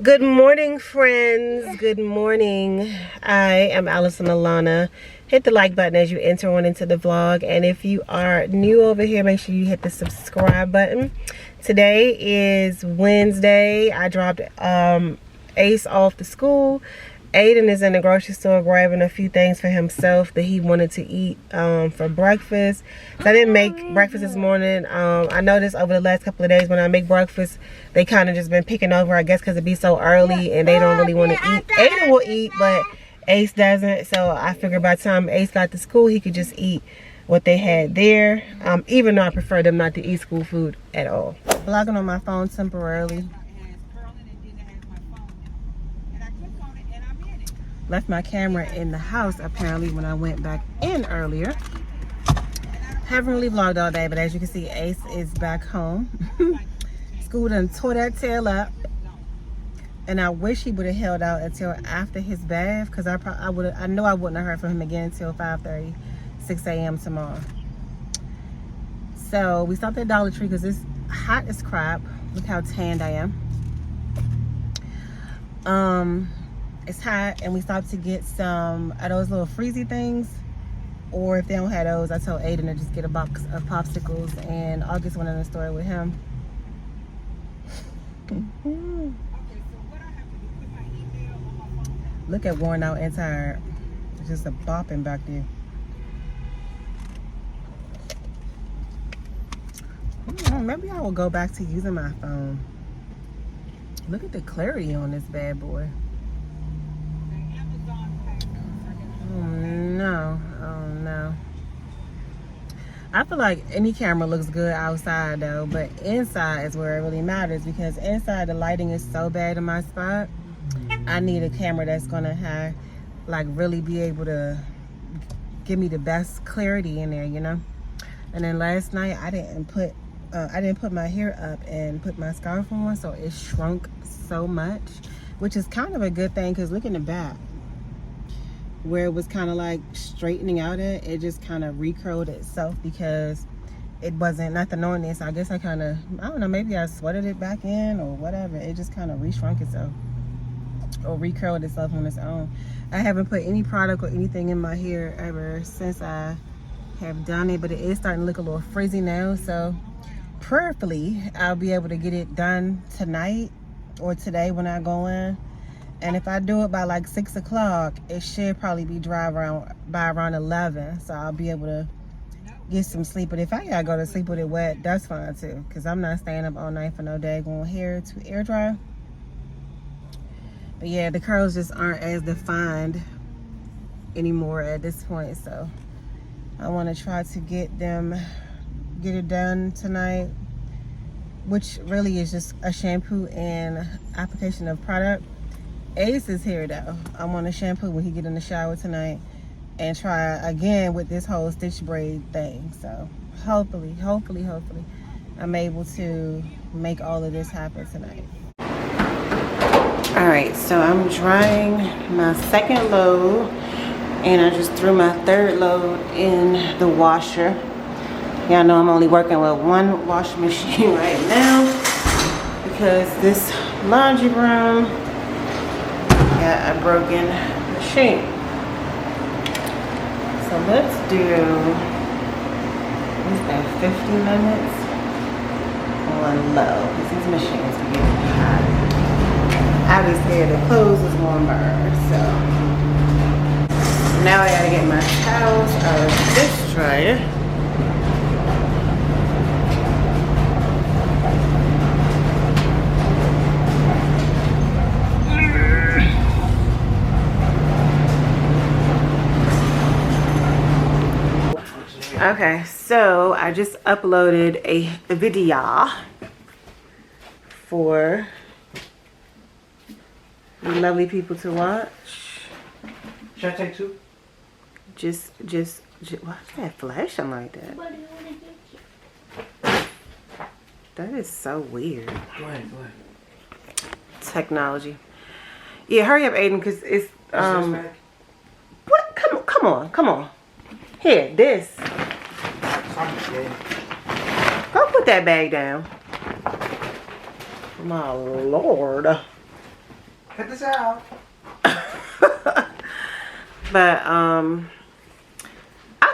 Good morning, friends. Good morning. I am Allison Alana. Hit the like button as you enter on into the vlog, and if you are new over here, make sure you hit the subscribe button. Today is Wednesday. I dropped Ace off to school. Aiden is in the grocery store grabbing a few things for himself that he wanted to eat for breakfast. So I didn't make breakfast this morning. I noticed over the last couple of days when I make breakfast, they kind of just been picking over, I guess because it be so early and they don't really want to eat. Aiden will eat, but Ace doesn't. So I figured by the time Ace got to school, he could just eat what they had there. Even though I prefer them not to eat school food at all. Vlogging on my phone temporarily. Left my camera in the house apparently when I went back in earlier. Haven't really vlogged all day, but as you can see, Ace is back home. School done tore that tail up, and I wish he would have held out until after his bath, because I know I wouldn't have heard from him again until 5:30, 6 a.m. tomorrow. So we stopped at Dollar Tree because it's hot as crap. Look how tanned I am. It's hot, and we stopped to get some of those little freezy things, or if they don't have those, I told Aiden to just get a box of popsicles, and August went in the store with him. Look at worn out and tired. It's just a bopping back there. Maybe I will go back to using my phone. Look at the clarity on this bad boy. Oh no. I feel like any camera looks good outside though, but inside is where it really matters, because inside the lighting is so bad in my spot. I need a camera that's gonna have, like, really be able to give me the best clarity in there, you know. And then last night I didn't put my hair up and put my scarf on, so it shrunk so much, which is kind of a good thing, because look in the back where it was kind of like straightening out at, it just kind of recurled itself because it wasn't nothing on this. I guess I don't know, maybe I sweated it back in or whatever. It just kind of reshrunk itself or recurled itself on its own. I haven't put any product or anything in my hair ever since I have done it, but it is starting to look a little frizzy now. So prayerfully I'll be able to get it done tonight or today when I go in. And if I do it by like 6 o'clock, it should probably be dry by around 11. So I'll be able to get some sleep. But if I gotta go to sleep with it wet, that's fine too, because I'm not staying up all night for no daggone hair to air dry. But yeah, the curls just aren't as defined anymore at this point. So I want to try to get it done tonight, which really is just a shampoo and application of product. Ace is here though. I want to shampoo when he get in the shower tonight and try again with this whole stitch braid thing. So hopefully I'm able to make all of this happen tonight. All right, so I'm drying my second load, and I just threw my third load in the washer. Y'all know I'm only working with one washing machine right now because this laundry room got a broken machine. So let's do, what's that, 50 minutes on low, because these machines are getting hot. Obviously the clothes is gonna burn, so now I gotta get my towels out of this dryer. Okay, so I just uploaded a video for you lovely people to watch. Should I take two? Just why's that flashing like that? That is so weird. Go ahead. Technology. Yeah, hurry up, Aiden, because it's what? Come on. Here, this. Go put that bag down. My Lord. Cut this out. But I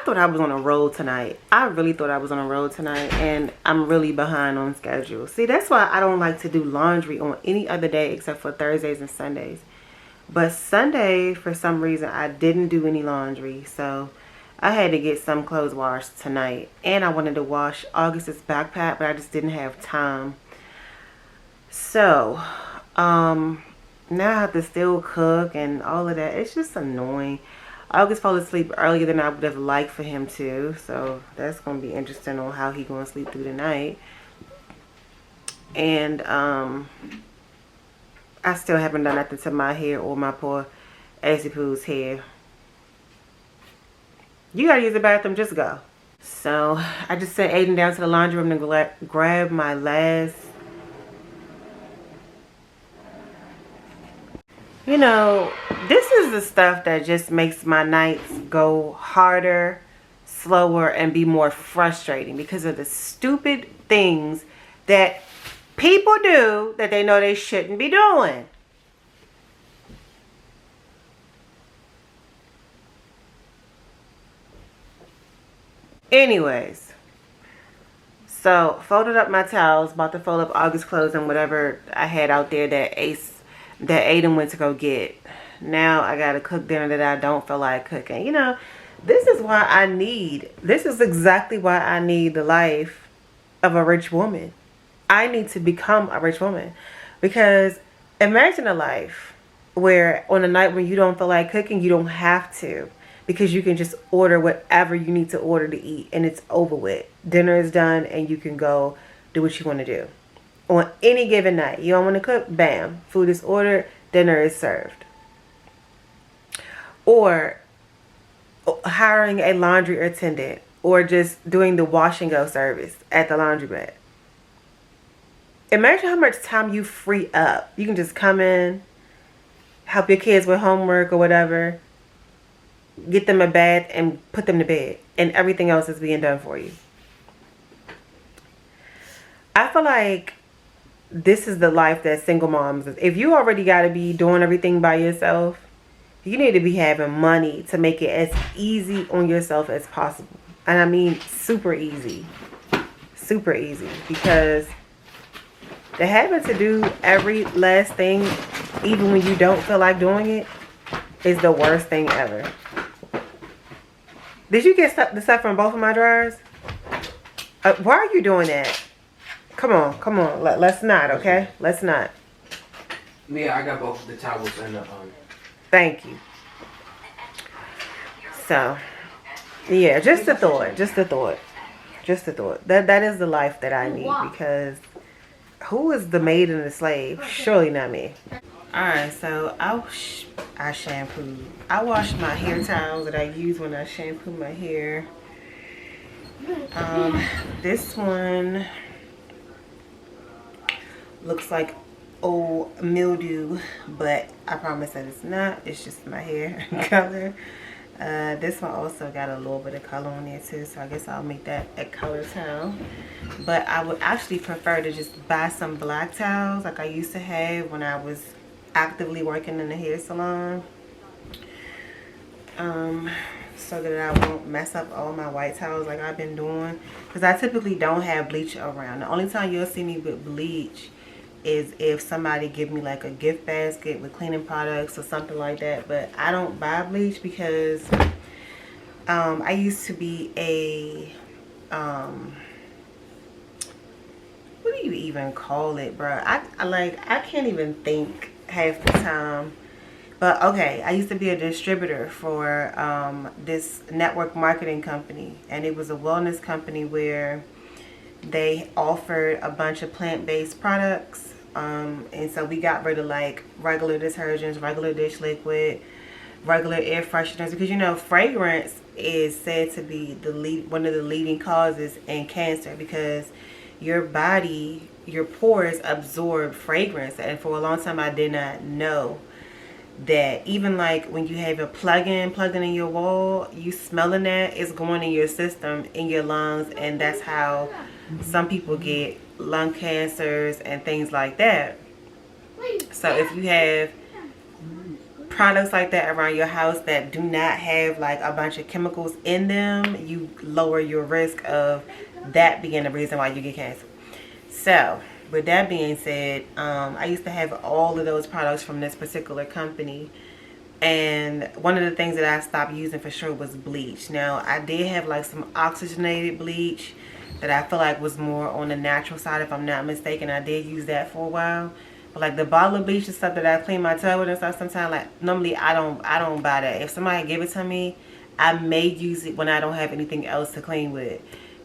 thought I was on a roll tonight. I really thought I was on a roll tonight, and I'm really behind on schedule. See, that's why I don't like to do laundry on any other day except for Thursdays and Sundays. But Sunday, for some reason, I didn't do any laundry, so I had to get some clothes washed tonight. And I wanted to wash August's backpack, but I just didn't have time. So, now I have to still cook and all of that. It's just annoying. August fell asleep earlier than I would have liked for him to, so that's going to be interesting on how he's going to sleep through the night. And I still haven't done nothing to my hair or my poor Acy Poo's hair. You gotta use the bathroom, just go. So I just sent Aiden down to the laundry room to grab my last, you know, this is the stuff that just makes my nights go harder, slower, and be more frustrating because of the stupid things that people do that they know they shouldn't be doing. Anyways, so folded up my towels, about to fold up August clothes and whatever I had out there that Aiden went to go get. Now I gotta cook dinner that I don't feel like cooking. You know, this is exactly why I need the life of a rich woman. I need to become a rich woman, because imagine a life where on a night when you don't feel like cooking, you don't have to, because you can just order whatever you need to order to eat and it's over with. Dinner is done and you can go do what you want to do. On any given night, you don't want to cook, bam, food is ordered, dinner is served. Or hiring a laundry attendant, or just doing the wash and go service at the laundromat. Imagine how much time you free up. You can just come in, help your kids with homework or whatever, get them a bath and put them to bed, and everything else is being done for you. I feel like this is the life that single moms is. If you already got to be doing everything by yourself, you need to be having money to make it as easy on yourself as possible. And I mean super easy. Super easy. Because the having to do every last thing, even when you don't feel like doing it, is the worst thing ever. Did you get the stuff from both of my drawers? Why are you doing that? Come on, come on. Let's not, okay? Let's not. Yeah, I got both of the towels and the Thank you. So, yeah, just a thought. Just a thought. Just a thought. That is the life that I need, because who is the maid and the slave? Surely not me. Alright, so I shampooed. I washed my hair towels that I use when I shampoo my hair. This one looks like old mildew, but I promise that it's not. It's just my hair color. This one also got a little bit of color on there too, so I guess I'll make that a color towel. But I would actually prefer to just buy some black towels like I used to have when I was actively working in the hair salon, so that I won't mess up all my white towels like I've been doing, because I typically don't have bleach around. The only time you'll see me with bleach is if somebody give me like a gift basket with cleaning products or something like that. But I don't buy bleach because I used to be a what do you even call it, bro? I can't even think half the time. But okay, I used to be a distributor for this network marketing company, and it was a wellness company where they offered a bunch of plant-based products, and so we got rid of like regular detergents, regular dish liquid, regular air fresheners, because you know fragrance is said to be one of the leading causes in cancer, because your body, your pores absorb fragrance. And for a long time I did not know that even like when you have a plug-in plugged in your wall, you smelling that, it's going in your system, in your lungs, and that's how some people get lung cancers and things like that. So if you have products like that around your house that do not have like a bunch of chemicals in them, you lower your risk of that being the reason why you get cancer. So with that being said, I used to have all of those products from this particular company, and one of the things that I stopped using for sure was bleach. Now I did have like some oxygenated bleach that I feel like was more on the natural side, if I'm not mistaken. I did use that for a while. But like the bottle of bleach and stuff that I clean my tub with and stuff, sometimes like normally I don't buy that. If somebody give it to me, I may use it when I don't have anything else to clean with.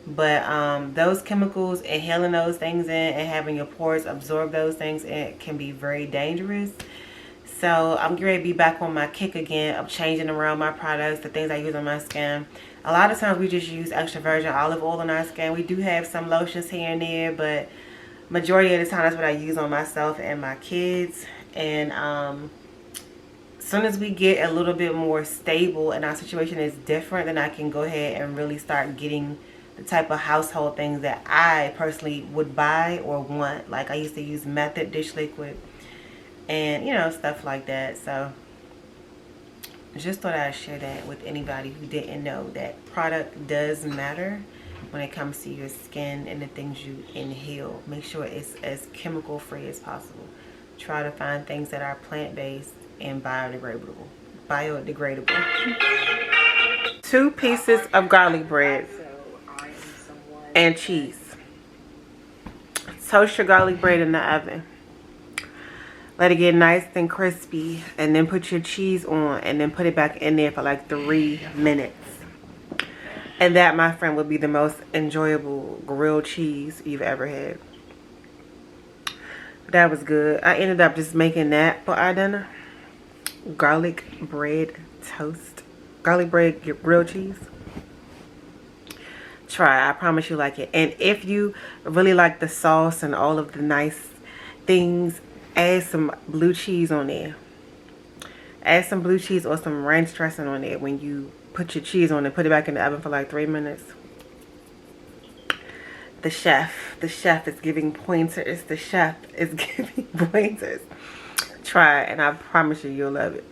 But those chemicals, inhaling those things in and having your pores absorb those things, it can be very dangerous. So I'm ready to be back on my kick again of changing around my products, the things I use on my skin. A lot of times we just use extra virgin olive oil on our skin. We do have some lotions here and there, but majority of the time that's what I use on myself and my kids. And as soon as we get a little bit more stable and our situation is different, then I can go ahead and really start getting the type of household things that I personally would buy or want. Like I used to use Method dish liquid and, you know, stuff like that. So just thought I'd share that with anybody who didn't know that product does matter when it comes to your skin and the things you inhale. Make sure it's as chemical free as possible. Try to find things that are plant-based and biodegradable. 2 pieces of garlic bread and cheese. Toast your garlic bread in the oven. Let it get nice and crispy, and then put your cheese on and then put it back in there for like 3 minutes. And that, my friend, would be the most enjoyable grilled cheese you've ever had. That was good. I ended up just making that for our dinner. Garlic bread toast. Garlic bread grilled cheese. Try. I promise you like it. And if you really like the sauce and all of the nice things, add some blue cheese on there. Add some blue cheese or some ranch dressing on there when you put your cheese on and put it back in the oven for like 3 minutes. The chef is giving pointers. The chef is giving pointers. Try it and I promise you, you'll love it.